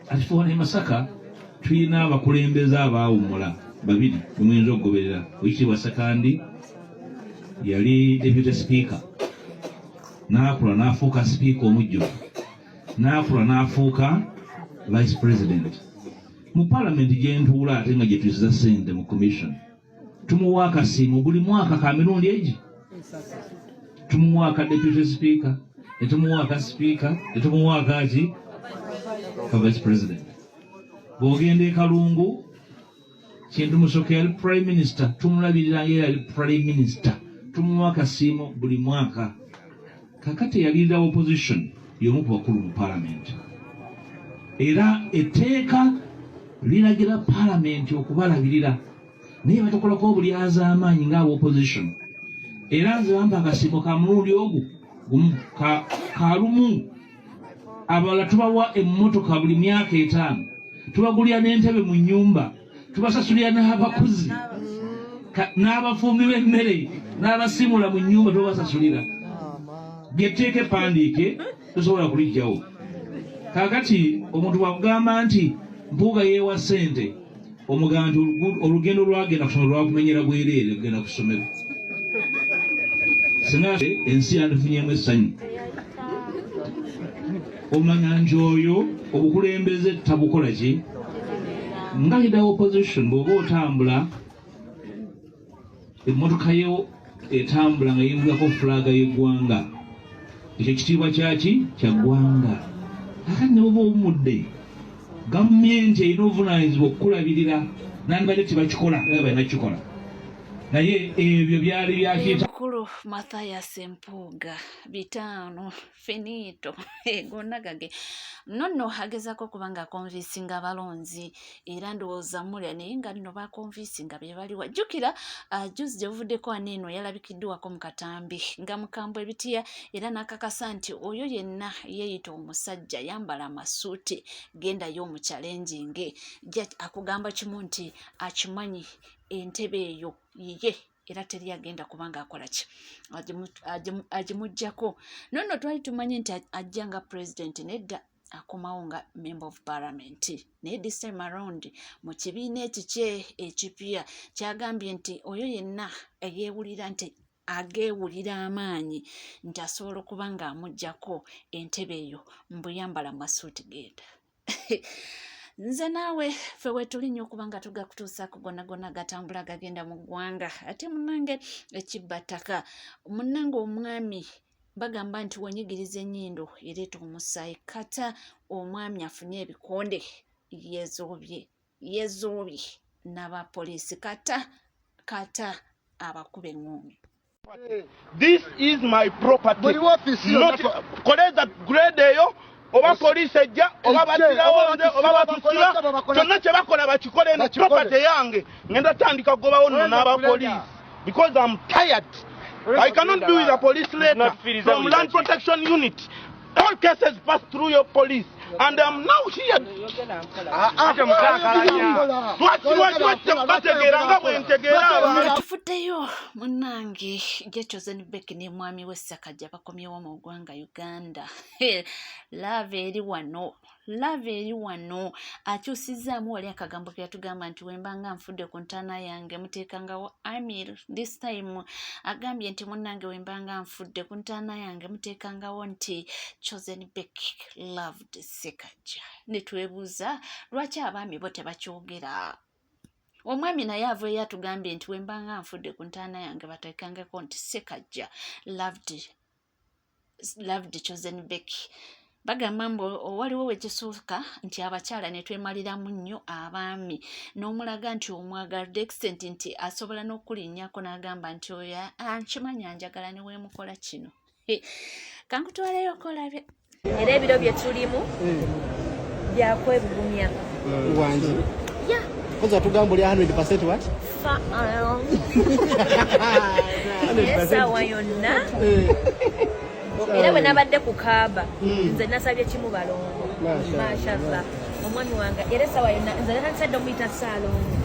Atifuwana Masaka tulina abakulembeze abaawummula babiri omuyinza okugoberera. Oweekitiibwa Sekandi yali deputy speaker, n'akula n'afuuka speaker omujjuvu, n'akula n'afuuka vice president. Mu parliament gye ntuula ate nga gye tuyisiza ssente mu commission, tumuwa akasiimo buli mwaka ka mirundi egi. Tumuwa aka deputy speaker, ne tumuwa aka speaker, ne tumuwa akaki ka vice president. Bw'ogenda e Kalungu, Kintu Musoke yali prime minister, tumulabirira yali prime minister, tumuwa akasiimo buli mwaka. Kakati yalida opposition y'omu ku bakulu mu parliament. Era etteeka liragira parliament okubalabirira, naye batakolako obulyaza amaanyi ng'aba opposition. Era nze bampa akasiimo ka mulundi ogwo kalumu. Abalala tubawa emmotoka buli myaka 5, tubagulira n'entebe mu nnyumba, tubasasulira n'abakozi n'abafumbi b'emmere n'abasimula mu nnyumba tubasasulira. Byetteeka eppandiike tosobola kulijjawo. Kaakati omuntu bwakugamba nti mpuuga yeewa ssente, omugamba nti olugendo lwagenda ku ssomero lwakumenyera bwereere kugenda ku ssomero. Singa ensi yandifunyemu essanyu. Omanya nti oyo obukulembeze tabukola ki? Nga leader opposition bw'oba otambula, emmotoka yo etambula nga yinzako fulaga y'eggwanga, ekyo kitiibwa kyaki? Kya ggwanga. Akati ne bwoba obumudde, gavumenti erina obuvunaanyizibwa okukulabirira, nandibadde tebakikola nga balina kukikola. Naye ebyo byali byakiyita Mukulu Mathias Mpuuga 5 finito gonna gage nonno agezako kubanga konvinsinga abalonzi era ndowooza mulya naye nga lino bakonvinsinga be baliwa. Jjukira juzi gye buvuddeko aneeno yalabikiddwako mu katambi nga mukambwe ebitiya era n'akakasa nti oyo yenna yeeyita omusajja yambala amasuuti gendayo mu challenging akugamba kimu nti akimanyi entebe eyo yiye era teri agenda kubanga akola ki agimujjako. Nonno twali tumanyi nti ajja nga president, nedda akomawo nga member of parliament. Naye this time around mu kibiina ekikye ekipya kyagambye nti oyo yenna eyeewulira nti ageewulira amaanyi nti asobola okuba nga amuggyako entebe eyo mbuyambala masuuti genda. Nze naawe ffe wetuli nnyo okuba nga tugakutuusaako gonna gatambula gagenda mu ggwanga. Ate munnange ekibbattaka, munnange omwami bagamba nti wanyigiriza ennyindo ereeta omusaayi. Kata omwami afunye ebikonde yezoobye n'abapoliisi kata abakuba eŋŋoomi. This is my property. Not koleza grade eyo oba police ejja oba batirawo oba batusula kyonna kye bakola bakikole ne property yange ngenda tandika kugobawo nno n'aba police because I'm tired. I cannot do with a police letter from land protection unit. All cases pass through your police and I'm now here. Tufuddeyo munnange Chosen Beck ne mwami w'Essakajja bakomyewo mu ggwanga Uganda. Love eri wano akyusizaamu wali akagambo ke yatugamba nti wembanga nfudde ku ntaana yange muteekangawo Amir. This time agambye nti munnange wembanga nfudde ku ntaana yange muteekangawo nti Chosen Beck loved Ssekaggya. Ne twebuuza lwaki abaami bo tebakyogera. Omwami naye aveeyo atugambye nti wembanga nfudde ku ntaana yange bateekangako nti Ssekaggya loved Chosen Beck. Bagamba mbu waliwo wekisooka nti abakyala ne twemaliramu nnyo abaami n'omulaga nti omwagalidde extent nti asobola n'okulinnyako n'agamba nti oyo ankimanyi anjagala ne weemukola kino. Kankutwaleyo kolabye. Era ebiro bye tulimu byakwebugumya. Wangi. Yeah. Koza tugamba oli 100% what? Esawa yonna. Era bwe nabadde ku kaaba nze nasabye kimu balongo. Mashallah. Omwami wange era esawa yonna nze nasadde omuyita Ssaalongo.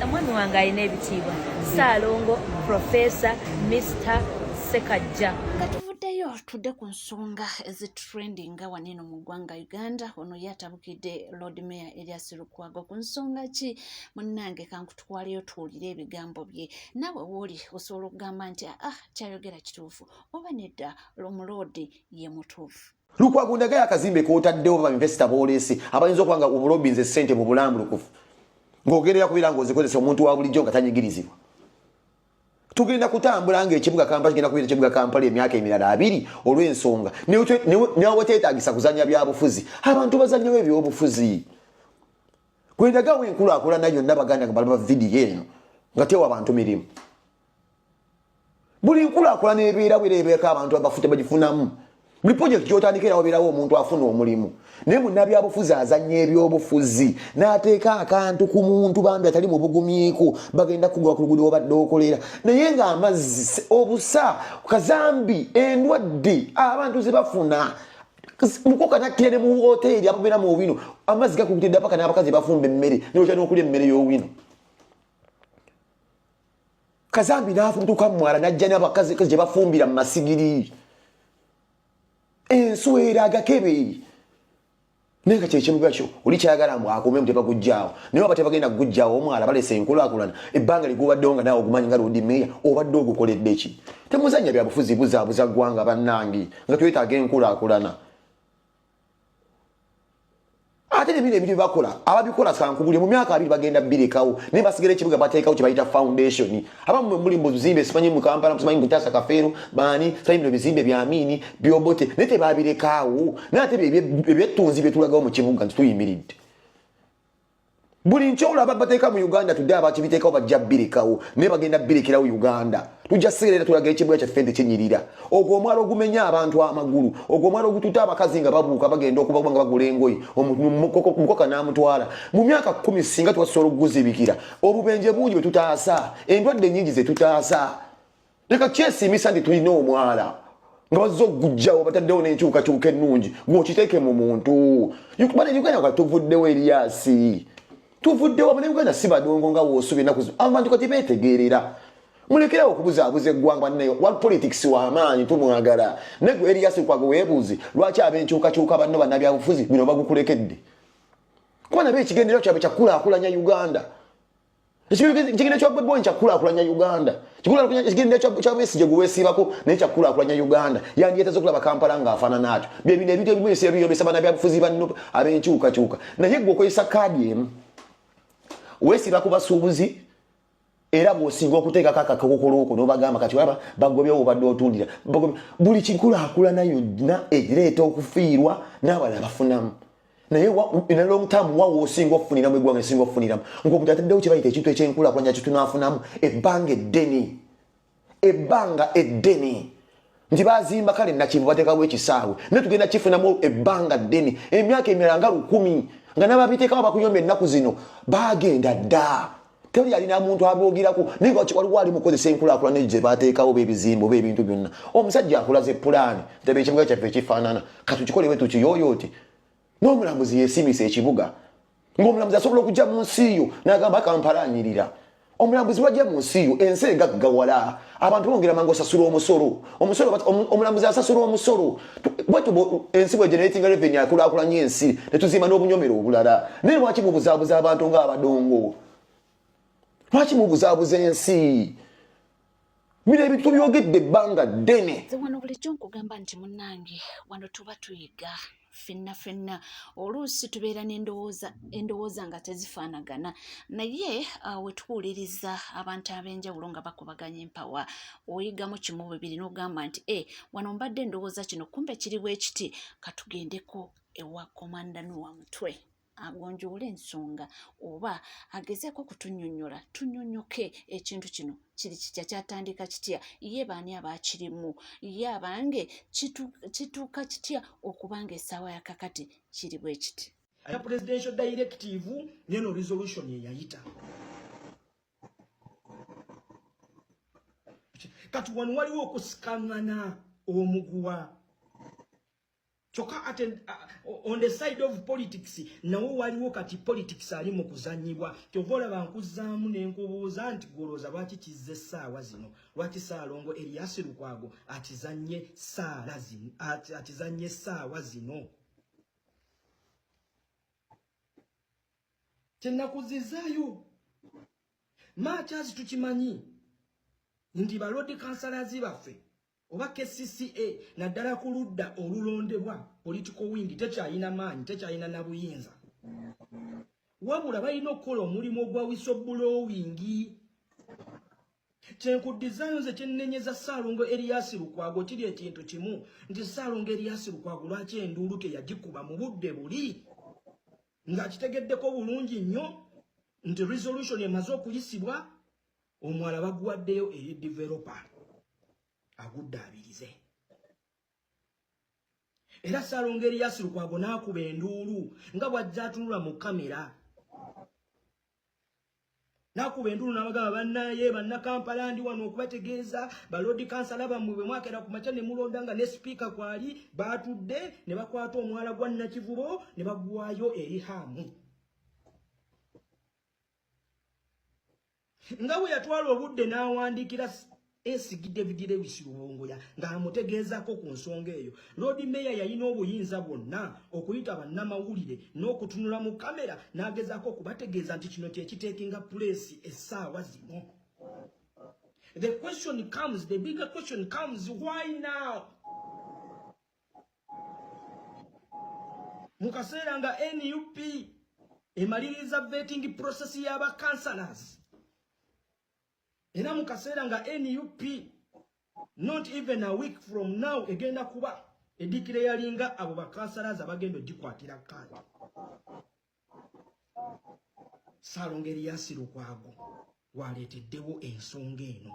Omwami wange alina ebitiibwa. Ssaalongo, Professor, Mr. Ssekaggya. Katuvuddeyo tudde ku nsonga ezitrendinga waneno mu ggwanga Uganda. Ono yatabukidde Lord Mayor Erias Lukwago ku nsonga ki? Munnange kankutwaleyo tuwulire ebigambo bye. Nawe wooli osobola okugamba nti kyayogera kituufu oba nedda Omuloodi ye mutuufu. Lukwago ndagayo akazimbe kootaddewo baminisita boolesi abayinza okuba nga obulobinze ssente mu bulambulukufu ng'ogerera kubira ng'ozikozesa omuntu wa bulijjo nga tanyigirizibwa. Tugenda kutambula ng'ekibuga Kampala kigenda kubeera ekibuga Kampala emyaka emirala 2 olw'ensonga newe teetaagisa kuzannya byabufuzi. Abantu bazannyewo ebyobufuzi. Gwe ndagawo enkulaakulana yonna baganda nga balaba vidiyo eno nga tewa abantu mirimu. Buli nkulaakulana ebeera bwereebeeko abantu abafute bagifunamu. Buli project gy'otandikira wabeerawo omuntu afuna omulimu. Naye munnabybufuzi azannya ebyobufuzi n'ateeka akantu ku muntu bambi atali mu bugumyeeko bagenda kugwa ku luguudo obadde okolera. Naye ng'amazzi obusa kazambi endwadde abantu ze bafuna mukoka nakkire ne mu hoteeri ababeera mu wino amazzi gakubitidde paka n'abakazi bafumba emmere n'okyalina okulya emmere y'owino. Kazambi n'afutuka mu mwala n'ajja n'abakazi gye bafumbira mu masigiri. Enswera agakebe nenga kyekibuga kyo oli kyayagala mbu akume muteba gujjaawo naye waba tebagenda kugujjaawo omwala balese enkulaakulana ebbanga ligubaddewo nga naawe ogumanyi nga Lord Mayor obadde ogukoledde ki? Temuzannya byabufuzi buzaabuza ggwanga bannange nga twetaaga enkulaakulana. Ate nebino ebintu byebakola ababikola sankubulye mu myaka 2 bagenda birekawo naye basigala ekibuga bateekawo kye bayita foundation. Abamu muli mu bizimbe simanyi mu Kampala simanyi mu Tasa Kafeero baani simanyi mu bizimbe bya Amini byobote naye tebabirekawo naye ate ebyettunzi bye tulagawo mu kibuga nti tuyimiridde. Buli nkyolaba bateeka mu Uganda tudde abakibiteekawo bajja birekawo naye bagenda birekerawo Uganda. Tujja seerera tulaga ekibuga kyaffe nti kinyirira. Ogwo omwala ogumenya abantu amagulu ogwo omwala ogututa abakazi nga babuuka bagenda okuba nga bagula engoye omukoka n'amutwala. Mu myaka 10 singa twasobola okuguzibikira obubenje bungi bwe tutaasa endwadde nnyingi ze tutaasa. Leka kyesimisa nti tulina omwala nga bazza okugujjawo bataddewo n'enkyukakyuka ennungi gw'okiteeke mu muntu. Bana Uganda nga tuvuddewo Erias tuvuddewo bana Uganda si badongo nga woosubi ennaku abantu kati beetegeerera. Mulekerawo okubuzaabuza eggwanga naye wal politics w'amaanyi tumwagala. Negwe Erias Lukwago weebuuze lwaki ab'enkyukakyuka banno bannabyabufuzi bino bagukulekedde? Kuba nabyo ekigendera kyabwe kyakulaakulanya Uganda. Ekigendera kya Bobi Wine kyakulaakulanya Uganda. Ekigendera kya Besigye gwe weesiibako naye kyakulaakulanya Uganda. Yandyeteze okulaba Kampala ng'afaanana atyo. Bye bino ebintu ebimu ebiyobesa bannabyabufuzi banno ab'enkyukakyuka. Naye gwe okozesa kaadi emu weesiiba ku basuubuzi era bw'osinga okuteekako akakokolo oko n'obagamba kati waba bagobyewo obadde otundira buli kinkulaakulana yonna ereeta okufiirwa n'abalala bafunamu. Naye in a long term wawo osinga okufuniramu eggwanga esinga okufuniramu ng'omuntu ataddewo kye bayita ekintu ekyenkulaakulanya kye tunaafunamu ebbanga eddene nti baazimba kale nakivu bateekawo ekisaawe naye tugenda kifunamu ebbanga ddene emyaka emirala nga 10 nga n'ababiteekawo bakuyomba ennaku zino baagenda dda. Teri alina muntu aboogirako naye waliwo ali mukozesa enkulaakulana gye bateekawo b'ebizimbe oba ebintu byonna. Omusajja akulaze pulaani tebe ekibuga kyaffe ekifaanana katukikole bwe tukiyooyoote n'omulambuzi yeesimisa ekibuga ng'omulambuzi asobola okujja mu nsi yo n'agamba Kampala anyirira. Omulambuzi wajja mu nsi yo ensi egaggawala abantu bongera mangu osasula omusolo omulambuzi asasula omusolo bwetu ensi bwe generating revenue akulaakulanya ensi ne tuzimba n'obunyomero obulala. Naye lwaki mubuzaabuza abantu ng'abadongo? Lwaki mubuzaabuza ensi? Bino ebintu tubyogedde ebbanga ddene. Wano bulijjo nkugamba nti munnange wano tuba tuyiga ffenna oluusi tubeera n'endowooza nga tezifaanagana naye we tuwuliriza abantu ab'enjawulo nga bakubaganya empawa oyigamu kimu bibiri n'ogamba nti wano mbadde endowooza kino kumbe kiri bwe kiti katugendeko ewa komanda Noah Mutwe agonjoola ensonga oba agezeeko kutunnyonnyola tunnyonnyoke ekintu kino kiri kitya kyatandika kitya ye baani abaakirimu ye abange kituuka kitya okubanga essaawa ya kakati kiri bwe kiti. Aya presidential directive neno resolution yeyayita kati wano waliwo okusikangana omuguwa Choka on the side of politics nawo waliwo kati politics ali mu kuzanyibwa kyovola bankuzaamu n'enkubuuza nti goloza lwaki kizze essaawa zino lwaki Ssaalongo Erias Lukwago atizanye essaawa zino kyenakuzizaayo Mathias tukimanyi nti balodi kansalazi baffe oba KCCA naddala ku ludda olulondebwa political wing tekyayina maanyi tekyayina na buyinza wabula balina okukola omulimu ogwa whistleblowing kyenkuddizayo nze kyennenyeza Ssaalongo Erias Lukwago kiri ekintu kimu nti Ssaalongo Erias Lukwago lwaki enduulu teyagikuba mu budde buli ng'akitegeddeko bulungi nnyo nti resolution emaze okuyisibwa omwala baguwaddeyo eri developer aguddaabirize era Ssaalongo Erias Lukwago n'akuba enduulu nga bw'ajja atunula mu kamera n'akuba enduulu n'abagamba bannaye bannakampala ndi wano okubategeeza balodi kansala bammwe bwe mwakera ku makya ne mulonda nga ne sipiika kwali baatudde ne bakwata omwala gwa Nakivubo ne baguwaayo eri Hamu nga bwe yatwala obudde n'awandiikira Esigi David Lewis Luwongoya ng'amutegeezako ku nsonga eyo Lord Mayor yalina obuyinza bwonna okuyita bannamawulire n'okutunula mu kamera n'agezaako okubategeeza nti kino kye kiteekinga place essaawa zino. The question comes, the bigger question comes, why now? Mu kaseera nga NUP emaliriza vetting process y'aba councillors era mu kaseera nga NUP not even a week from now egenda kuba edikire yalinga abo bakansalaza bagenda ogikwatira kkaadi. Ssaalongo Erias Lukwago waleeteddewo ensonga eno.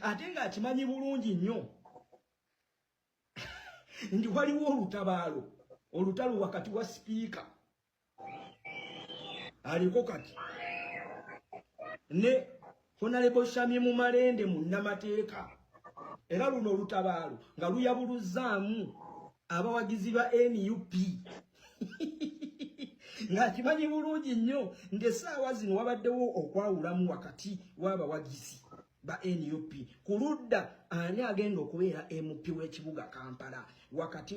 Ate nga akimanyi bulungi nnyo nti waliwo olutalo wakati wa sipiika aliko kati ne Honorable Shamim Malende munnamateeka era luno olutabaalo nga luyabuluzzaamu abawagizi ba NUP ng'akimanyi bulungi nnyo nti essaawa zino wabaddewo okwawulamu wakati w'abawagizi ba NUP ku ludda ani agenda okubeera MP w'ekibuga Kampala wakati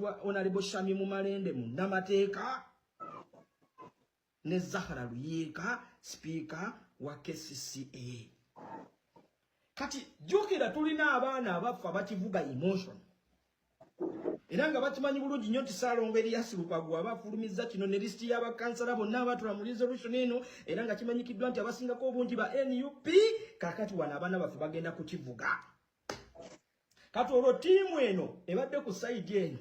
wa Honorable Shamim Malende munnamateeka ne Zahara Luyiika sipiika wa KCCA. Kati jukira tulina abaana abafu abakivuga emotion era nga bakimanyi bulungi nnyo nti Ssaalongo Erias Lukwago abafulumiza kino ne listi y'abakansala bonna abatula mu resolution eno era nga kimanyikiddwa nti abasingako obungi ba NUP kakati wana abaana baffe bagenda kukivuga. Kati olwo ttiimu eno ebadde ku sayidi eno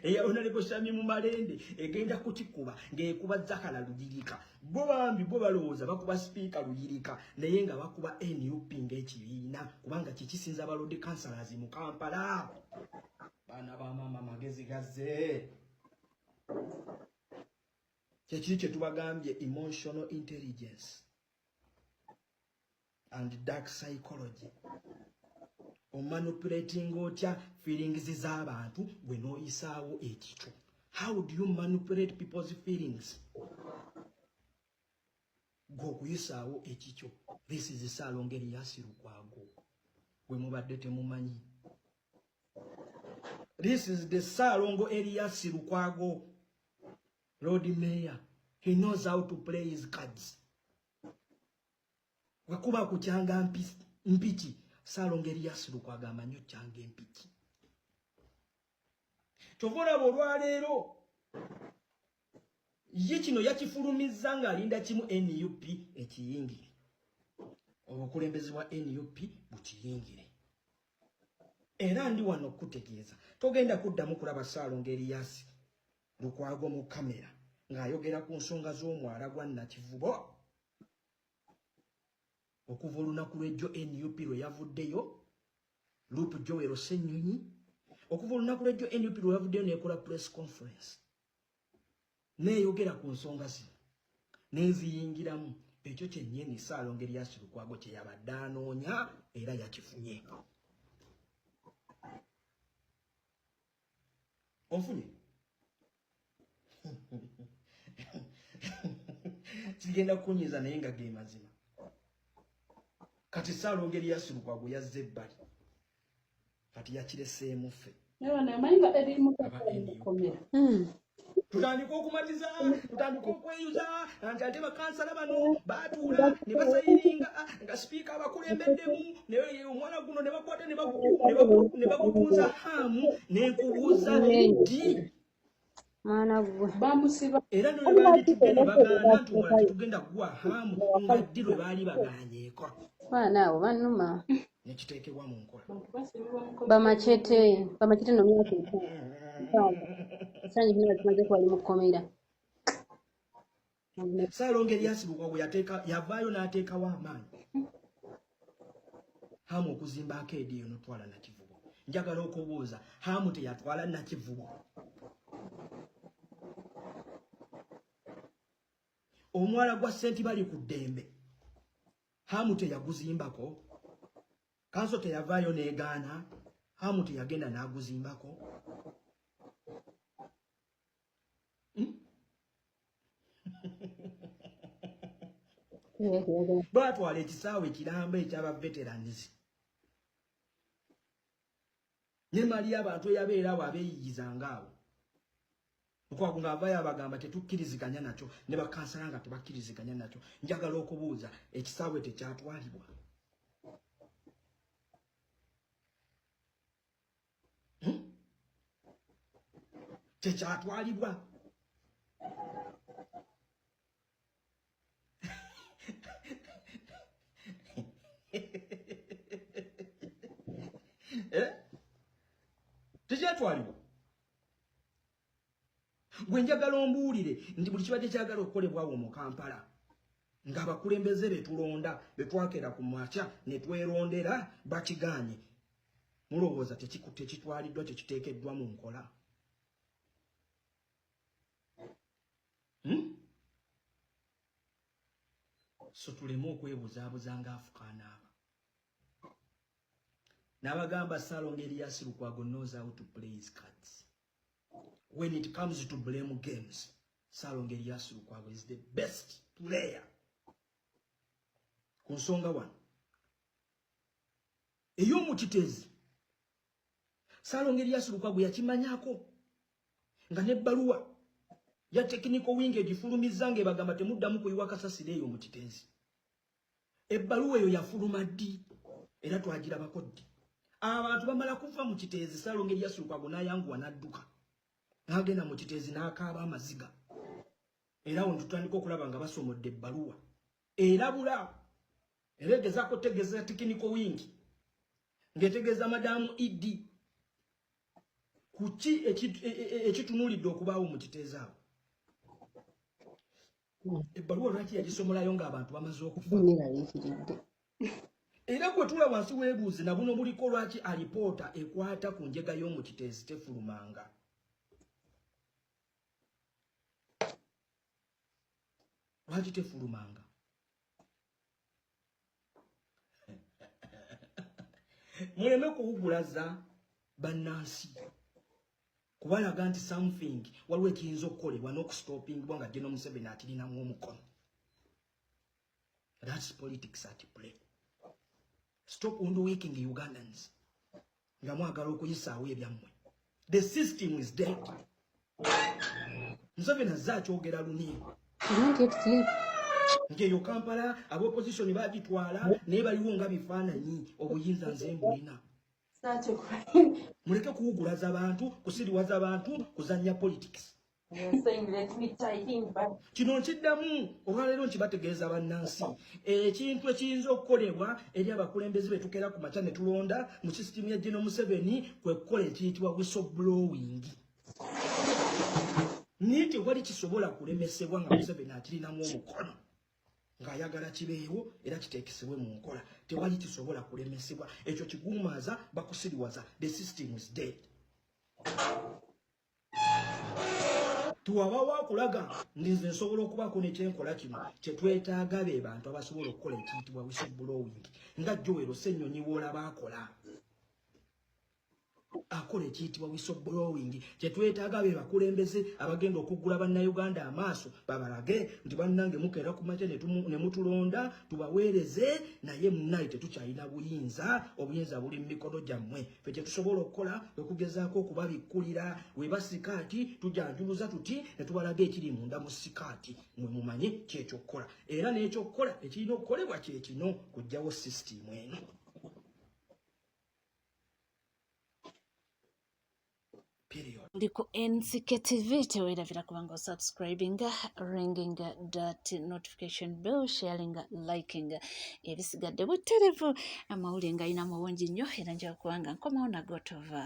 eya Honorable Shamim Malende egenda kukikuba ng'ekuba Zahara Luyiika bo bambi bo balowooza bakuba sipiika Luyiika naye nga bakuba NUP ng'ekibiina kubanga kikisinza abalodi councillors mu Kampala. Baana ba maama magezi gazze kyekiri kye tubagambye emotional intelligence and dark psychology. Manipulating otya feelings z'abantu bwe nooyisaawo ekikyo. How do you manipulate people's feelings? G'okuyisaawo ekikyo. This is Ssaalongo Erias Lukwago gwe mubadde temumanyi. This is the Ssaalongo Erias Lukwago, Lord Mayor. He knows how to play his cards. Wakuba kukyanga mpiki Ssaalongo Erias Lukwago amanyi okyanga empiki. Kyova olwaleero ye kino yakifulumizza ng'alinda kimu NUP ekiyingire. Obukulembeze bwa NUP bukiyingire. Era ndi wano okutegeeza togenda kuddamu kulaba Ssaalongo Erias Lukwago mu kamera ng'ayogera ku nsonga z'omwala gwa Nakivubo. Okuva olunaku lw'ejjo NUP lwe yavuddeyo Lupu Joel Ssenyonyi, okuva olunaku lw'ejjo NUP lwe yavuddeyo n'ekola press conference n'eyogera ku nsonga zino n'eziyingiramu ekyo kyennyini Ssaalongo Erias Lukwago kye yabadde anoonya era yakifunye. Onfunye? Kigenda kunyiza naye nga ge mazima. Kati Ssaalongo Erias Lukwago yazze ebbali. Kati yakireseemu ffe. Tutandika okumatiza, tutandika okweyuza, nti ate bakansala bano baatuula ne basayiringa nga sipiika abakulembeddemu, naye omwana guno ne bakwata ne bakubuuza hamu n'enkubuuza ddi. Era ne banditudde ne bagaana nti omwana tetugenda kuguwa hamu nga ddi lwe baali bagaanyeeko. Nekiteekebwa mu nkola. Bamachete no myaka Sanje bino tumaze kwali mukomera. Ssaalongo Erias Lukwago yavaayo n'ateekawo amaanyi. Hamu okuzimba akeedi eno twala na Kivubo. Njagala okubuuza, hamu teyatwala na Kivubo. Omwala gwa Ssentibali ku Ddembe. Hamu teyaguzimbako. Kanso teyavaayo n'egaana. Hamu teyagenda n'aguzimbako. Batwala ekisaawe ekiramba eky'aba veterans. Ne mali y'abantu eyabeera awo abeeyiyizanga awo. Lukwago ng'avaayo abagamba tetukkiriziganya nakyo ne bakansala nga tebakkiriziganya nakyo. Njagala okubuuza ekisaawe tekyatwalibwa. Tekyatwalibwa. Tekyatwalibwa. Gwe njagala ombuulire nti buli kibadde kyagala okukolebwawo mu Kampala ng'abakulembeze betulonda betwakera ku makya ne twerondera bakigaanye. Mulowooza tekitwaliddwa tekiteekeddwa mu nkola? So tuleme okwebuzaabuza ng'Afukana aba. N'abagamba Ssaalongo Erias Lukwago knows how to play his cards. When it comes to blame games, Ssaalongo Erias Lukwago is the best player. Ku nsonga wano ey'omukitezi Ssaalongo Erias Lukwago yakimanyako nga n'ebbaluwa ya technical wing egifulumizza ng'ebagamba temuddamu kuyiwa kasasiro eyo omukitezi. Ebbaluwa eyo yafuluma ddi era twagirabako ddi. Abantu bamala kuva mu kiteezi Ssaalongo Erias Lukwago n'ayanguwa n'adduka n'agenda mu kiteezi n'akaaba amaziga. Era awo tutandika okulaba nga basomodde ebbaluwa erabula era egezaako tegeeza technical wing ng'etegeeza Madamu Idi kuki ekitunuulidde okubaawo mu kiteezi awo. Ebbaluwa lwaki yagisomolayo ng'abantu bamaze okufa? Era gwe tula wansi w'ebuuzi na buno buliko lwaki alipoota ekwata ku njega y'omu kiteezi tefulumanga. Lwaki tefulumanga? Muleme kuwugulaza bannansi kubalaga nti something waliwo ekiyinza okukolebwa n'okustoppingibwa nga General Museveni akirinamu omukono. That's politics at play. Stop underworking Ugandans. Nga mwagala okuyisaawo ebyammwe. The system is dead. Museveni azze akyogera luni. Ngeyo Kampala ab'opposition bagitwala naye baliwo nga bifaananyi obuyinza nze mbulina. Muleke kuwugulaza abantu, kusiriwaza abantu, kuzannya politics. Kino nkiddamu olwaleero nkibategeeza bannansi. Ekintu ekiyinza okukolebwa eri abakulembeze betukera ku makya ne tulonda mu sisitimu ya General Museveni kwe kukola ekiyitibwa whistleblowing. Naye tewali kisobola kulemesebwa nga Museveni akirinamu omukono ng'ayagala kibeewo era kiteekesebwe mu nkola. Tewali kisobola kulemesebwa. Ekyo kiguumaaza bakusiriwaza. The system is dead. tuwabawo okulaga nze nsobola okubaako nekyenkola kino kyetwetaaga be bantu abasobola okukola ekiyitibwa whistleblowing nga Joel Ssenyonyi bw'olaba akola ekiyitibwa whistleblowing kyetwetaaga be bakulembeze abagenda okuggula bannayuganda amaaso babalage nti bannange mukeera ku makya ne mutulonda tubaweereze naye munnaye tetukyalina obuyinza buli mu mikono gyammwe fe kyetusobola okukola okugezaako okubabikkulira weba sikaati tujanjuluza tuti ne tubalaga ekiri munda mu sikaati mwe mumanye kyekyokukola era n'ekyokukola ekirina okukolebwa kye kino kuggyawo sisitimu eno. Liko NCK TV teweerabira kubanga subscribinga, ringinga that notification bell, sharinga, likinga ebisigadde buterevu amawulire nga ayina mawungi nnyo era nja kubanga nkomawo na gotova.